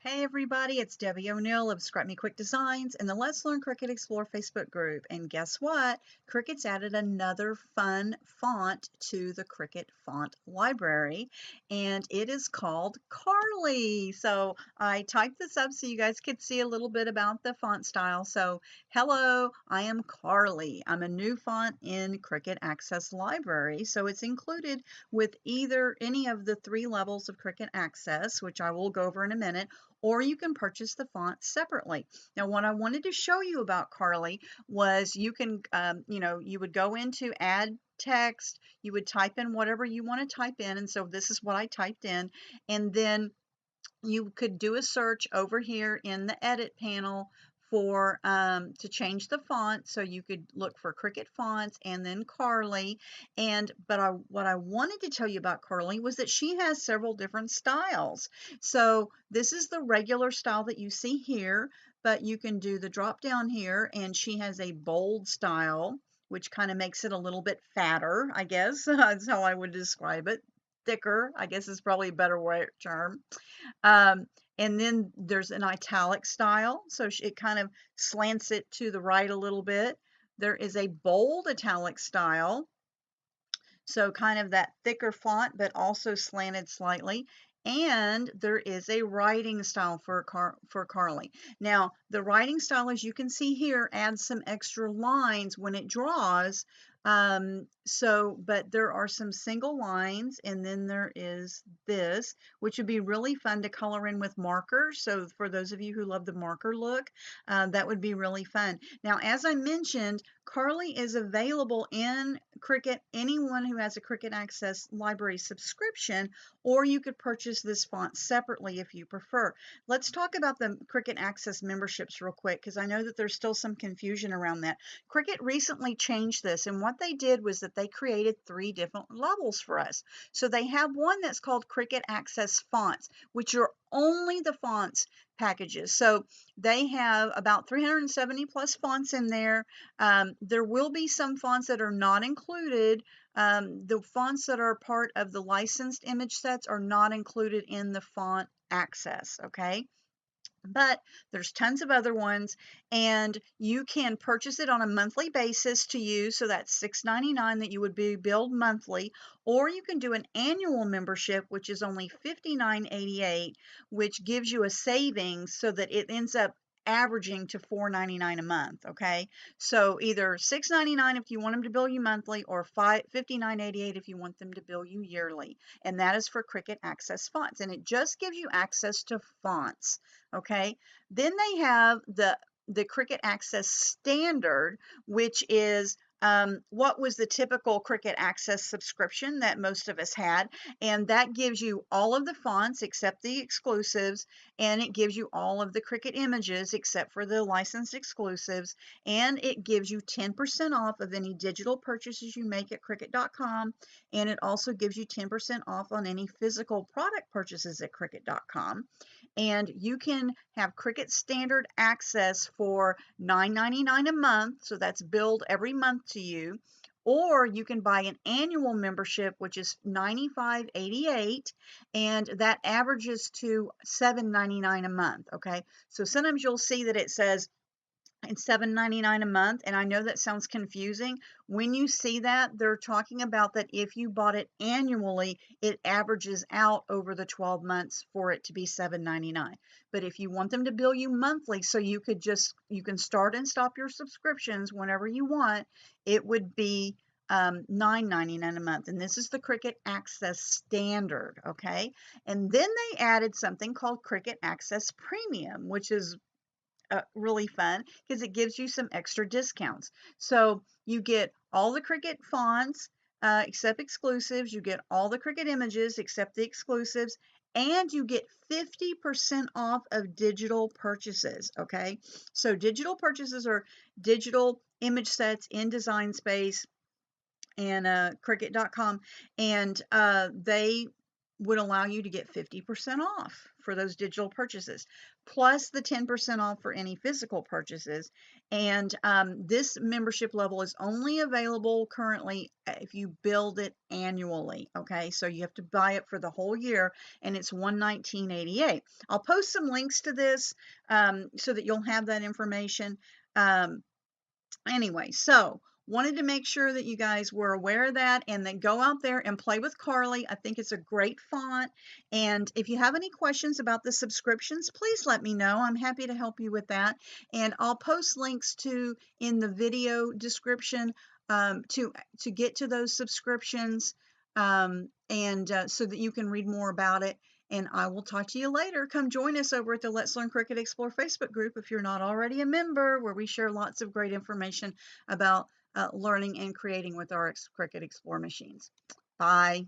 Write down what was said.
Hey everybody, it's Debbie O'Neill of Scrap Me Quick Designs in the Let's Learn Cricut Explore Facebook group. And guess what? Cricut's added another fun font to the Cricut font library, and it is called Karley. So I typed this up so you guys could see a little bit about the font style. So hello, I am Karley. I'm a new font in Cricut Access Library. So it's included with either any of the 3 levels of Cricut Access, which I will go over in a minute, or you can purchase the font separately. Now, what I wanted to show you about Karley was you can, you would go into add text, you would type in whatever you want to type in, and so this is what I typed in, and then you could do a search over here in the edit panel for to change the font. So you could look for Cricut fonts and then Karley. But what I wanted to tell you about Karley was that she has several different styles. So this is the regular style that you see here, but you can do the drop down here, and she has a bold style, which kind of makes it a little bit fatter, I guess. That's how I would describe it. Thicker, I guess, is probably a better term. Um, and then there's an italic style, so it kind of slants it to the right a little bit. There is a bold italic style, so kind of that thicker font, but also slanted slightly. And there is a writing style for Karley. Now, the writing style, as you can see here, adds some extra lines when it draws. But there are some single lines, and then there is this, which would be really fun to color in with markers. So for those of you who love the marker look, that would be really fun. Now, as I mentioned, Karley is available in Cricut. Anyone who has a Cricut Access Library subscription, or you could purchase this font separately if you prefer. Let's talk about the Cricut Access memberships real quick, because I know that there's still some confusion around that. Cricut recently changed this, and what they did was that they created 3 different levels for us. So they have one that's called Cricut Access Fonts, which are only the fonts packages. So they have about 370 plus fonts in there. There will be some fonts that are not included. The fonts that are part of the licensed image sets are not included in the font access, okay? But there's tons of other ones, and you can purchase it on a monthly basis to use. So that's $6.99 that you would be billed monthly, or you can do an annual membership, which is only $59.88, which gives you a savings so that it ends up averaging to $4.99 a month. Okay, so either $6.99 if you want them to bill you monthly, or $59.88 if you want them to bill you yearly. And that is for Cricut Access Fonts, and it just gives you access to fonts. Okay, then they have the Cricut Access Standard, which is what was the typical Cricut Access subscription that most of us had, and that gives you all of the fonts except the exclusives, and it gives you all of the Cricut images except for the licensed exclusives, and it gives you 10% off of any digital purchases you make at Cricut.com, and it also gives you 10% off on any physical product purchases at Cricut.com. And you can have Cricut Standard Access for $9.99 a month, so that's billed every month to you, or you can buy an annual membership, which is $95.88, and that averages to $7.99 a month. Okay, so sometimes you'll see that it says it's $7.99 a month, and I know that sounds confusing. When you see that, they're talking about that if you bought it annually, it averages out over the 12 months for it to be $7.99. But if you want them to bill you monthly, so you can start and stop your subscriptions whenever you want, it would be $9.99 a month. And this is the Cricut Access Standard, okay? And then they added something called Cricut Access Premium, which is really fun because it gives you some extra discounts. So you get all the Cricut fonts except exclusives, you get all the Cricut images except the exclusives, and you get 50% off of digital purchases. Okay, so digital purchases are digital image sets in Design Space and Cricut.com, and they would allow you to get 50% off for those digital purchases, plus the 10% off for any physical purchases. And this membership level is only available currently if you build it annually. Okay, so you have to buy it for the whole year, and it's $119.88. I'll post some links to this so that you'll have that information. Anyway, so wanted to make sure that you guys were aware of that, and then go out there and play with Karley. I think it's a great font. And if you have any questions about the subscriptions, please let me know. I'm happy to help you with that. And I'll post links to in the video description to get to those subscriptions, so that you can read more about it. And I will talk to you later. Come join us over at the Let's Learn Cricut Explore Facebook group if you're not already a member, where we share lots of great information about learning and creating with our Cricut Explore machines. Bye.